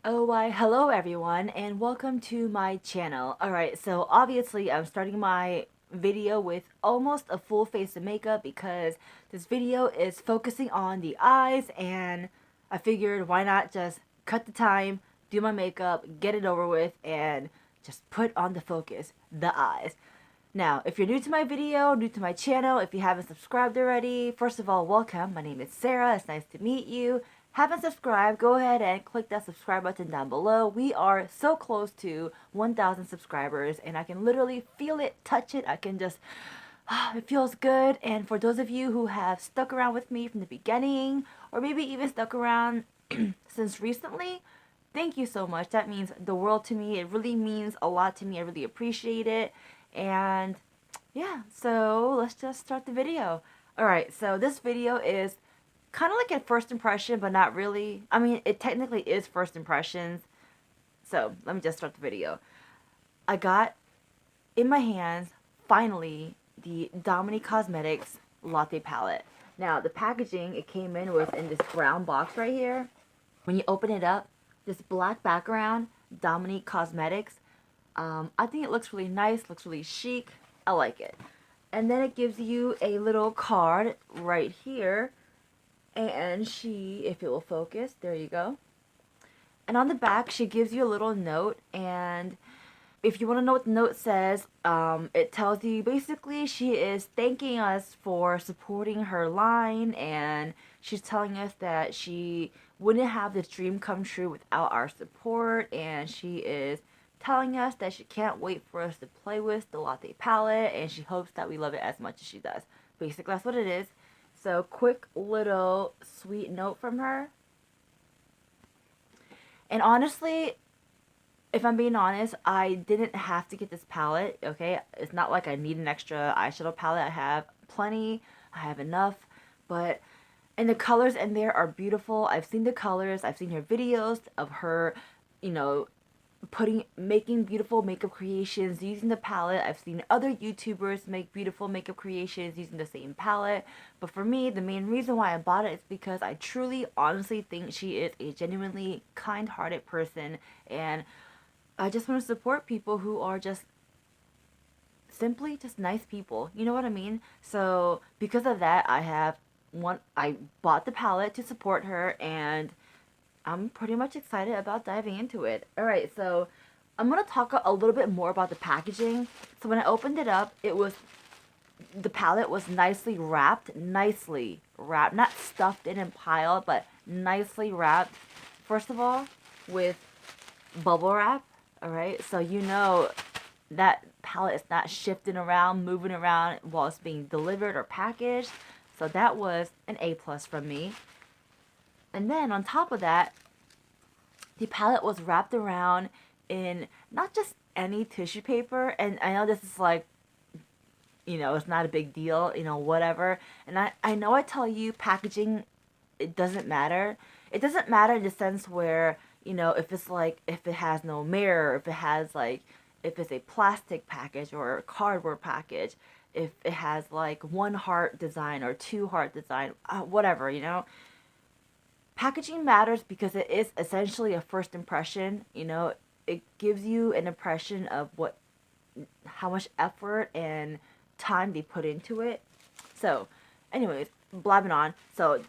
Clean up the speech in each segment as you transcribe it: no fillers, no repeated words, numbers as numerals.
Oh, why, hello everyone, and welcome to my channel. Alright, so obviously I'm starting my video with almost a full face of makeup because this video is focusing on the eyes, and I figured why not just cut the time, do my makeup, get it over with, and just put on the focus, the eyes. Now, if you're new to my video, new to my channel, if you haven't subscribed already, first of all, welcome. My name is Sarah. It's nice to meet you. Haven't subscribed, go ahead and click that subscribe button down below. We are so close to 1,000 subscribers, and I can literally feel it, touch it. I can just, it feels good. And for those of you who have stuck around with me from the beginning, or maybe even stuck around since recently, thank you so much. That means the world to me. It really means a lot to me. I really appreciate it. And yeah, so let's just start the video. Alright, so this video is kind of like a first impression, but not really. I mean, it technically is first impressions. So let me just start the video. I got in my hands, finally, the Dominique Cosmetics Latte palette. Now, the packaging it came in was in this brown box right here. When you open it up, this black background, Dominique Cosmetics. I think it looks really nice, looks really chic. I like it. And then it gives you a little card right here. And if it will focus, there you go. And on the back, she gives you a little note. And if you want to know what the note says, it tells you basically she is thanking us for supporting her line. And she's telling us that she wouldn't have this dream come true without our support. And she is telling us that she can't wait for us to play with the Latte palette, and she hopes that we love it as much as she does. Basically, that's what it is. So, quick little sweet note from her. And honestly, if I'm being honest, I didn't have to get this palette, okay? It's not like I need an extra eyeshadow palette. I have plenty. I have enough. But, and the colors in there are beautiful. I've seen the colors. I've seen her videos of her, making beautiful makeup creations using the palette. I've seen other YouTubers make beautiful makeup creations using the same palette. But for me, the main reason why I bought it is because I truly, honestly think she is a genuinely kind-hearted person. And I just want to support people who are just simply just nice people. You know what I mean? So because of that, I bought the palette to support her, and I'm pretty much excited about diving into it. Alright, so I'm going to talk a little bit more about the packaging. So when I opened it up, the palette was nicely wrapped, not stuffed in and piled, but nicely wrapped. First of all, with bubble wrap, alright? So you know that palette is not shifting around, moving around while it's being delivered or packaged. So that was an A plus from me. And then on top of that, the palette was wrapped around in not just any tissue paper. And I know this is like, it's not a big deal, whatever. And I know I tell you packaging, it doesn't matter. It doesn't matter in the sense where, if it has no mirror, if it's a plastic package or a cardboard package, if it has like one heart design or two heart design, whatever, packaging matters because it is essentially a first impression. It gives you an impression of how much effort and time they put into it. So, anyways, blabbing on. So,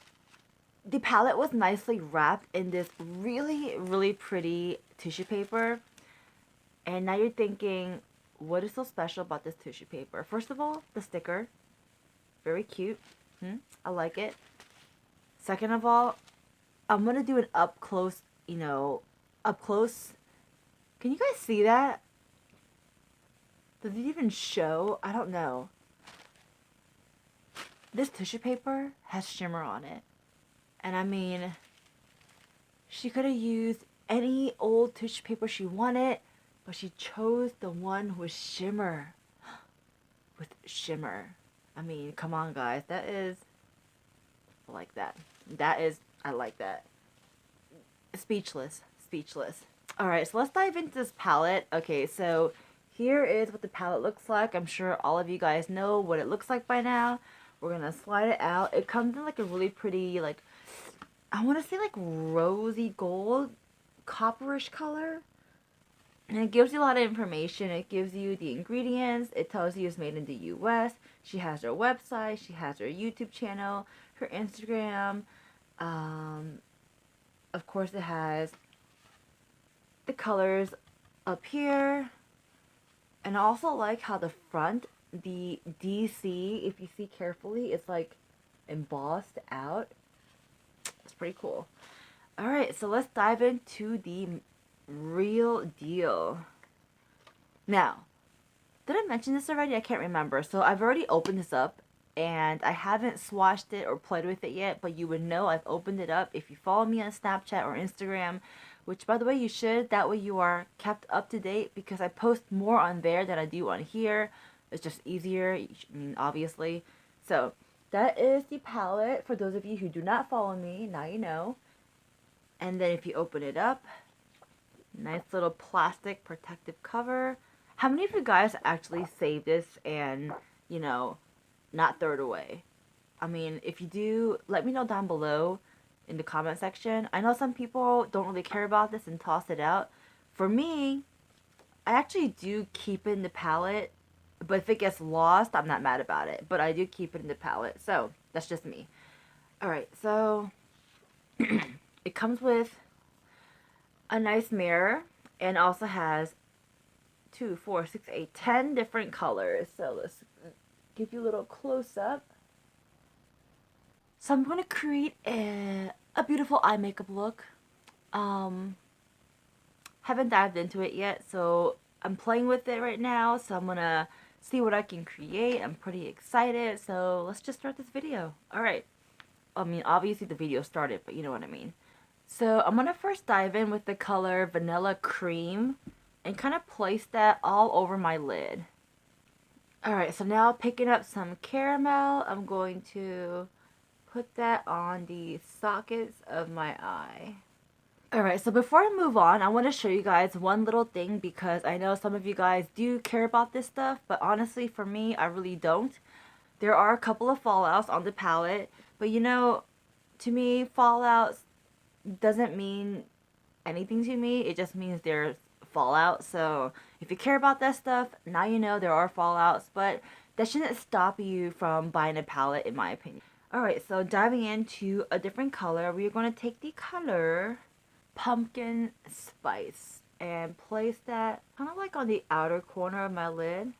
the palette was nicely wrapped in this really, really pretty tissue paper. And now you're thinking, what is so special about this tissue paper? First of all, the sticker. Very cute. I like it. Second of all, I'm going to do an up close, up close. Can you guys see that? Does it even show? I don't know. This tissue paper has shimmer on it. And I mean, she could have used any old tissue paper she wanted, but she chose the one with shimmer. With shimmer. I mean, come on, guys. That is... I like that. I like that. Speechless. Speechless. Alright, so let's dive into this palette. Okay, so here is what the palette looks like. I'm sure all of you guys know what it looks like by now. We're going to slide it out. It comes in like a really pretty, I want to say like rosy gold copperish color. And it gives you a lot of information. It gives you the ingredients. It tells you it's made in the US. She has her website. She has her YouTube channel, her Instagram. Of course, it has the colors up here. And I also like how the front, the DC, if you see carefully, it's like embossed out. It's pretty cool. Alright, so let's dive into the real deal. Now, did I mention this already? I can't remember. So I've already opened this up and I haven't swatched it or played with it yet, but you would know I've opened it up if you follow me on Snapchat or Instagram, which by the way you should. That way you are kept up to date because I post more on there than I do on here. It's just easier, I mean, obviously. So that is the palette. For those of you who do not follow me, now you know. And then if you open it up, nice little plastic protective cover. How many of you guys actually save this and, you know, not throw it away? I mean, if you do, let me know down below in the comment section. I know some people don't really care about this and toss it out. For me, I actually do keep it in the palette, but if it gets lost, I'm not mad about it. But I do keep it in the palette, so that's just me. Alright, so it comes with a nice mirror and also has 2, 4, 6, 8, 10 different colors. So let's give you a little close up. So I'm going to create a beautiful eye makeup look. Haven't dived into it yet, so I'm playing with it right now. So I'm going to see what I can create. I'm pretty excited. So let's just start this video. Alright. I mean, obviously the video started, but you know what I mean. So I'm going to first dive in with the color Vanilla Cream and kind of place that all over my lid. Alright, so now picking up some caramel, I'm going to put that on the sockets of my eye. Alright, so before I move on, I want to show you guys one little thing because I know some of you guys do care about this stuff, but honestly for me, I really don't. There are a couple of fallouts on the palette, but you know, to me, fallouts doesn't mean anything to me. It just means there's fallout. So if you care about that stuff, now you know there are fallouts, but that shouldn't stop you from buying a palette in my opinion. Alright, so diving into a different color, we're going to take the color Pumpkin Spice and place that kind of like on the outer corner of my lid.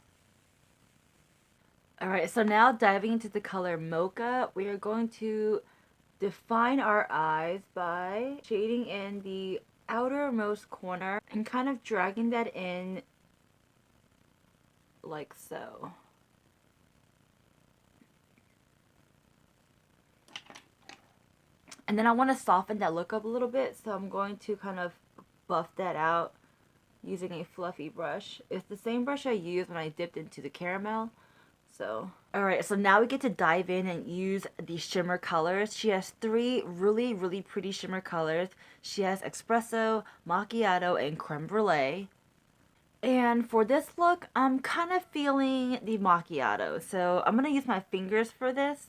Alright, so now diving into the color Mocha, we are going to define our eyes by shading in the outermost corner and kind of dragging that in like so. And then I want to soften that look up a little bit, so I'm going to kind of buff that out using a fluffy brush. It's the same brush I used when I dipped into the caramel. So, alright, so now we get to dive in and use the shimmer colors. She has 3 really, really pretty shimmer colors. She has Espresso, Macchiato, and Creme Brulee. And for this look, I'm kind of feeling the Macchiato. So, I'm going to use my fingers for this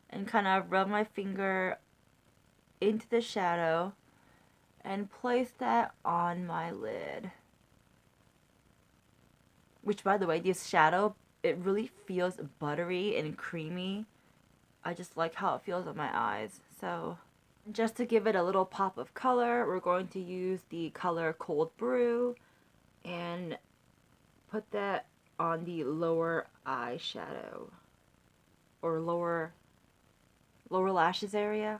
and kind of rub my finger into the shadow and place that on my lid. Which, by the way, this shadow, it really feels buttery and creamy. I just like how it feels on my eyes. So just to give it a little pop of color, we're going to use the color Cold Brew and put that on the lower eyeshadow or lower lashes area.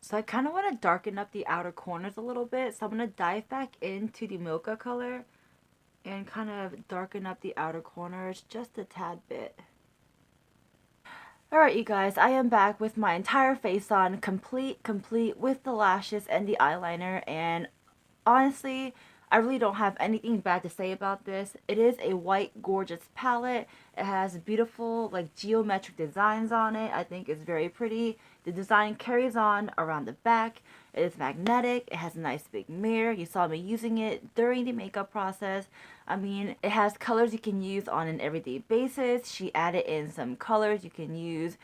So I kind of want to darken up the outer corners a little bit. So I'm going to dive back into the Mocha color and kind of darken up the outer corners just a tad bit. Alright you guys, I am back with my entire face on, complete with the lashes and the eyeliner, and honestly, I really don't have anything bad to say about this. It is a white gorgeous palette. It has beautiful like geometric designs on it. I think it's very pretty. The design carries on around the back. It is magnetic. It has a nice big mirror. You saw me using it during the makeup process. I mean, it has colors you can use on an everyday basis. She added in some colors you can use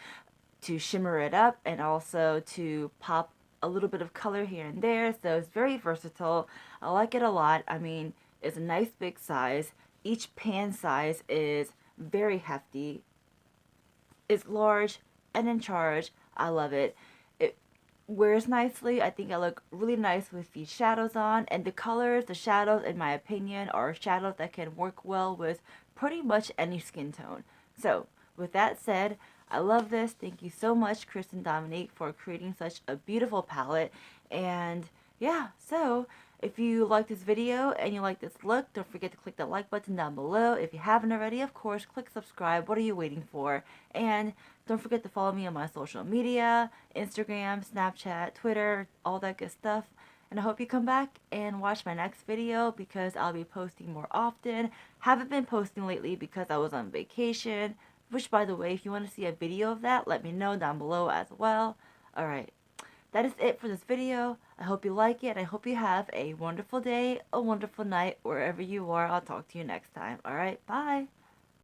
to shimmer it up and also to pop a little bit of color here and there, so it's very versatile. I like it a lot. I mean, it's a nice big size. Each pan size is very hefty. It's large and in charge. I love it. It wears nicely. I think I look really nice with these shadows on. And the colors, the shadows, in my opinion, are shadows that can work well with pretty much any skin tone. So, with that said, I love this. Thank you so much, Christen Dominique, for creating such a beautiful palette. And yeah, so if you like this video and you like this look, don't forget to click the like button down below. If you haven't already, of course, click subscribe. What are you waiting for? And don't forget to follow me on my social media, Instagram, Snapchat, Twitter, all that good stuff. And I hope you come back and watch my next video because I'll be posting more often. Haven't been posting lately because I was on vacation. Which, by the way, if you want to see a video of that, let me know down below as well. Alright, that is it for this video. I hope you like it. I hope you have a wonderful day, a wonderful night, wherever you are. I'll talk to you next time. Alright, bye.